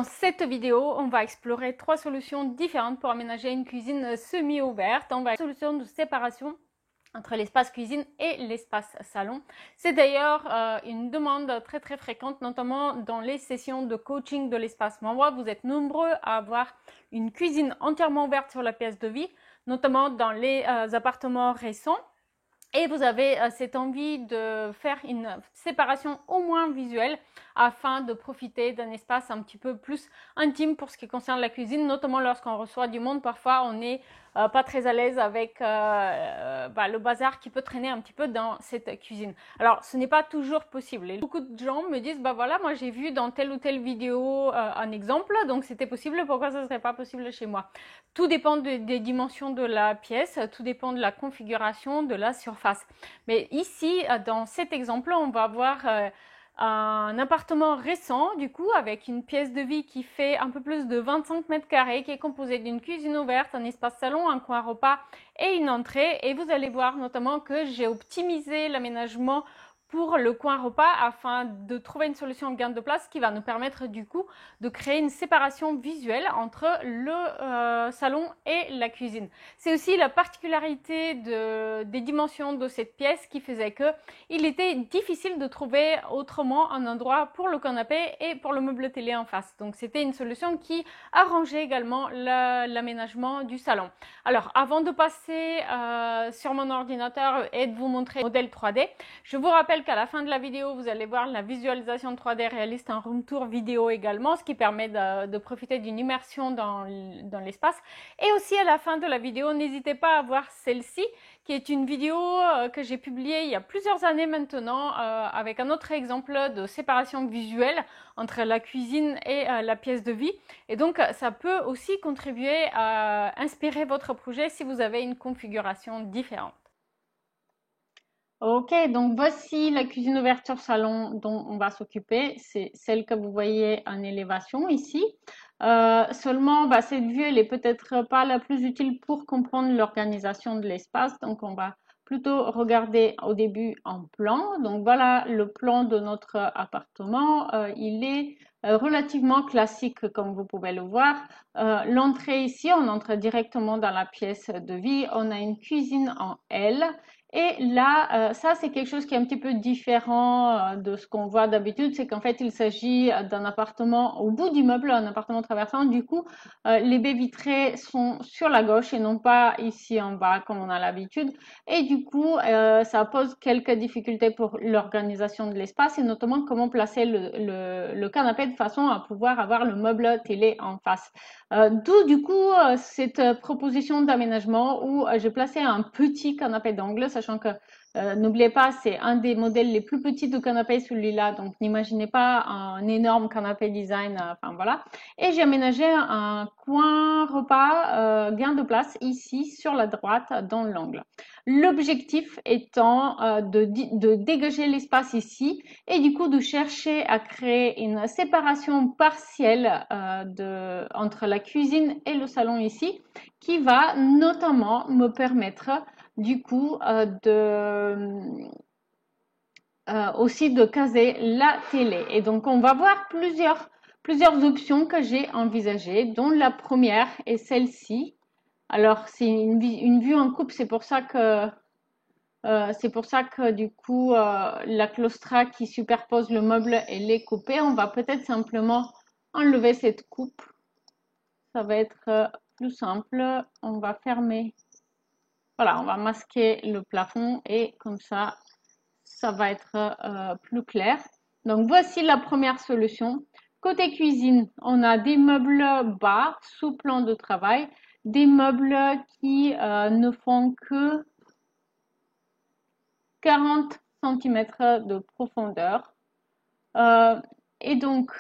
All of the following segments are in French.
Dans cette vidéo, on va explorer 3 solutions différentes pour aménager une cuisine semi-ouverte. On va une solution de séparation entre l'espace cuisine et l'espace salon. C'est d'ailleurs une demande très fréquente, notamment dans les sessions de coaching de l'espace membre. Vous êtes nombreux à avoir une cuisine entièrement ouverte sur la pièce de vie, notamment dans les appartements récents. Et vous avez cette envie de faire une séparation au moins visuelle afin de profiter d'un espace un petit peu plus intime pour ce qui concerne la cuisine, notamment lorsqu'on reçoit du monde. Parfois, on n'est pas très à l'aise avec le bazar qui peut traîner un petit peu dans cette cuisine. Alors, ce n'est pas toujours possible. Et beaucoup de gens me disent, bah voilà, moi j'ai vu dans telle ou telle vidéo un exemple, donc c'était possible, pourquoi ça ne serait pas possible chez moi? Tout dépend des dimensions de la pièce, tout dépend de la configuration, de la surface. Mais ici, dans cet exemple, on va voir un appartement récent, du coup, avec une pièce de vie qui fait un peu plus de 25 mètres carrés, qui est composée d'une cuisine ouverte, un espace salon, un coin repas et une entrée. Et vous allez voir notamment que j'ai optimisé l'aménagement pour le coin repas afin de trouver une solution gain de place qui va nous permettre du coup de créer une séparation visuelle entre le salon et la cuisine. C'est aussi la particularité des dimensions de cette pièce qui faisait que il était difficile de trouver autrement un endroit pour le canapé et pour le meuble télé en face. Donc c'était une solution qui arrangeait également l'aménagement du salon. Alors avant de passer sur mon ordinateur et de vous montrer le modèle 3D, je vous rappelle qu'à la fin de la vidéo, vous allez voir la visualisation 3D réaliste en room tour vidéo également, ce qui permet de profiter d'une immersion dans l'espace. Et aussi à la fin de la vidéo, n'hésitez pas à voir celle-ci, qui est une vidéo que j'ai publiée il y a plusieurs années maintenant, avec un autre exemple de séparation visuelle entre la cuisine et la pièce de vie. Et donc, ça peut aussi contribuer à inspirer votre projet si vous avez une configuration différente. Ok, donc voici la cuisine ouverture salon dont on va s'occuper. C'est celle que vous voyez en élévation ici. Seulement, cette vue, elle est peut-être pas la plus utile pour comprendre l'organisation de l'espace. Donc, on va plutôt regarder au début en plan. Donc, voilà le plan de notre appartement. Il est relativement classique, comme vous pouvez le voir. L'entrée ici, on entre directement dans la pièce de vie. On a une cuisine en L. Et là, ça, c'est quelque chose qui est un petit peu différent de ce qu'on voit d'habitude. C'est qu'en fait, il s'agit d'un appartement au bout du meuble, un appartement traversant. Du coup, les baies vitrées sont sur la gauche et non pas ici en bas comme on a l'habitude. Et du coup, ça pose quelques difficultés pour l'organisation de l'espace et notamment comment placer le canapé de façon à pouvoir avoir le meuble télé en face. D'où du coup cette proposition d'aménagement où j'ai placé un petit canapé d'angle, sachant que n'oubliez pas, c'est un des modèles les plus petits de canapé celui-là, donc n'imaginez pas un énorme canapé design, enfin voilà. Et j'ai aménagé un coin repas gain de place ici sur la droite dans l'angle. L'objectif étant de dégager l'espace ici et du coup de chercher à créer une séparation partielle entre la cuisine et le salon ici, qui va notamment me permettre du coup aussi de caser la télé. Et donc on va voir plusieurs options que j'ai envisagées, dont la première est celle-ci. Alors c'est une vue en coupe, c'est pour ça que du coup, la claustra qui superpose le meuble, elle est coupée. On va peut-être simplement enlever cette coupe. Ça va être plus simple. On va fermer. Voilà, on va masquer le plafond et comme ça va être plus clair. Donc, voici la première solution. Côté cuisine, on a des meubles bas sous plan de travail, des meubles qui ne font que 40 cm de profondeur. Et donc,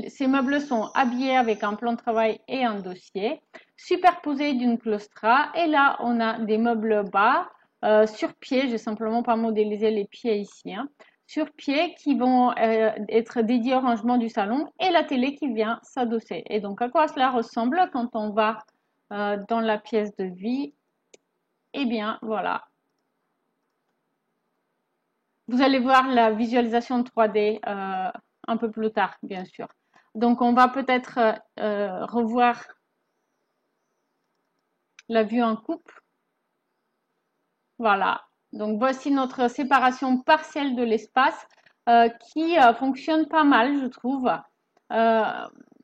ces meubles sont habillés avec un plan de travail et un dossier, superposés d'une claustra. Et là, on a des meubles bas sur pied. J'ai simplement pas modélisé les pieds ici. Sur pied qui vont être dédiés au rangement du salon et la télé qui vient s'adosser. Et donc, à quoi cela ressemble quand on va dans la pièce de vie? Eh bien, voilà. Vous allez voir la visualisation 3D un peu plus tard, bien sûr. Donc, on va peut-être revoir la vue en coupe. Voilà. Donc, voici notre séparation partielle de l'espace qui fonctionne pas mal, je trouve.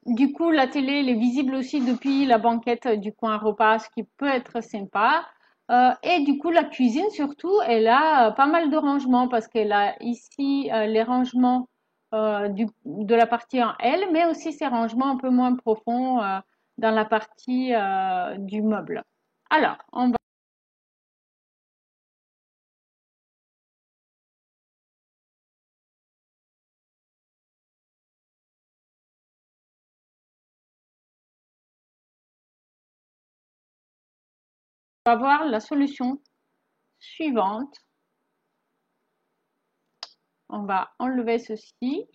Du coup, la télé, elle est visible aussi depuis la banquette du coin repas, ce qui peut être sympa. Et du coup, la cuisine, surtout, elle a pas mal de rangements parce qu'elle a ici les rangements de la partie en L, mais aussi ces rangements un peu moins profonds dans la partie du meuble. Alors, on va voir la solution suivante. On va enlever ceci.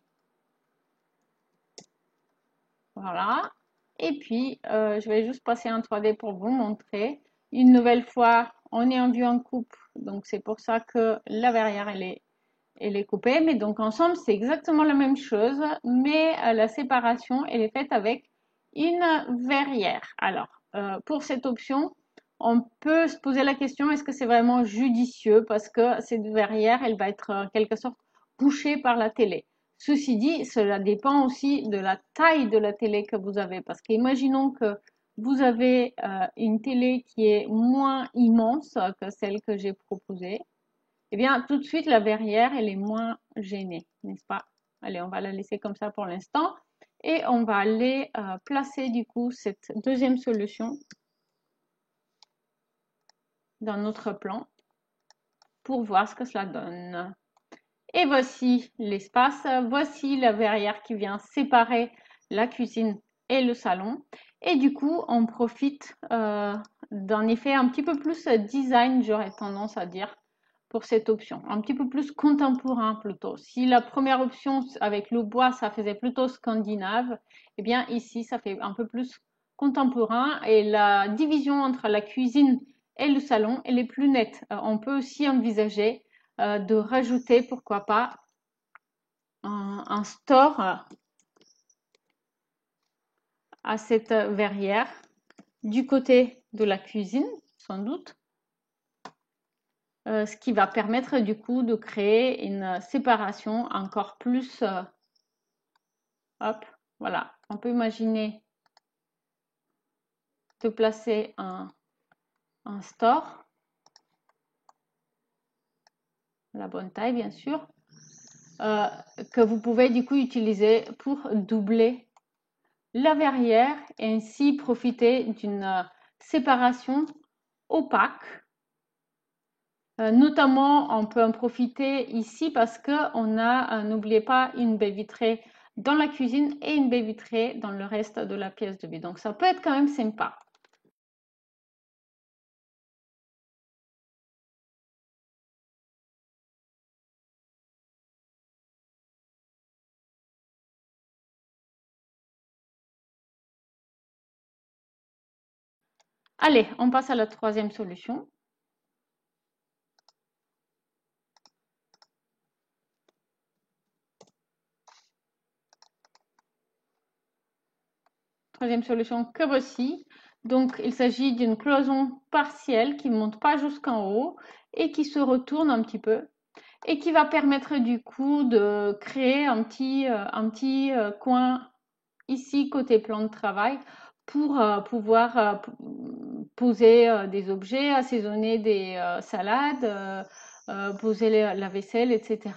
Voilà. Et puis, je vais juste passer en 3D pour vous montrer. Une nouvelle fois, on est en vue en coupe. Donc, c'est pour ça que la verrière, elle est coupée. Mais donc, ensemble, c'est exactement la même chose. Mais la séparation, elle est faite avec une verrière. Alors, pour cette option, on peut se poser la question, est-ce que c'est vraiment judicieux? Parce que cette verrière, elle va être en quelque sorte bouchée par la télé. Ceci dit, cela dépend aussi de la taille de la télé que vous avez. Parce qu'imaginons que vous avez une télé qui est moins immense que celle que j'ai proposée. Eh bien, tout de suite, la verrière, elle est moins gênée, n'est-ce pas? Allez, on va la laisser comme ça pour l'instant. Et on va aller placer du coup cette deuxième solution dans notre plan pour voir ce que cela donne. Et voici l'espace, voici la verrière qui vient séparer la cuisine et le salon. Et du coup, on profite d'un effet un petit peu plus design, j'aurais tendance à dire, pour cette option. Un petit peu plus contemporain plutôt. Si la première option avec le bois, ça faisait plutôt scandinave, eh bien ici, ça fait un peu plus contemporain. Et la division entre la cuisine et le salon, elle est plus nette. On peut aussi envisager de rajouter, pourquoi pas, un store à cette verrière du côté de la cuisine, sans doute, ce qui va permettre du coup de créer une séparation encore plus, hop, voilà, on peut imaginer de placer un store, la bonne taille bien sûr, que vous pouvez du coup utiliser pour doubler la verrière et ainsi profiter d'une séparation opaque. Notamment, on peut en profiter ici parce qu'on a, n'oubliez pas, une baie vitrée dans la cuisine et une baie vitrée dans le reste de la pièce de vie. Donc, ça peut être quand même sympa. Allez, on passe à la troisième solution. Troisième solution que voici. Donc, il s'agit d'une cloison partielle qui ne monte pas jusqu'en haut et qui se retourne un petit peu et qui va permettre du coup de créer un petit coin ici côté plan de travail pour pouvoir poser des objets, assaisonner des salades, poser la vaisselle, etc.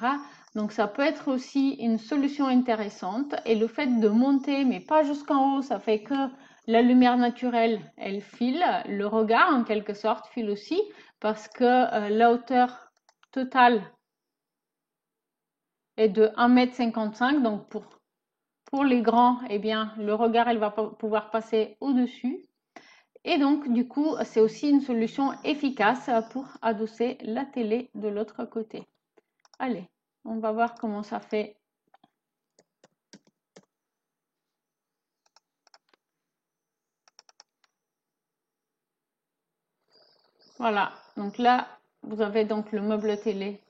Donc ça peut être aussi une solution intéressante et le fait de monter, mais pas jusqu'en haut, ça fait que la lumière naturelle, elle file, le regard en quelque sorte file aussi parce que la hauteur totale est de 1,55 m, donc pour les grands, eh bien, le regard, elle va pouvoir passer au-dessus. Et donc, du coup, c'est aussi une solution efficace pour adosser la télé de l'autre côté. Allez, on va voir comment ça fait. Voilà, donc là, vous avez donc le meuble télé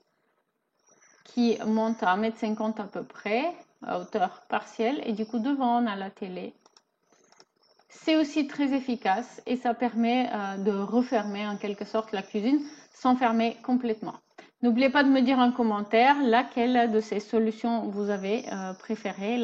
qui monte à 1,50 m à peu près. à hauteur partielle et du coup devant on a la télé. C'est aussi très efficace et ça permet de refermer en quelque sorte la cuisine sans fermer complètement. N'oubliez pas de me dire en commentaire laquelle de ces solutions vous avez préférée.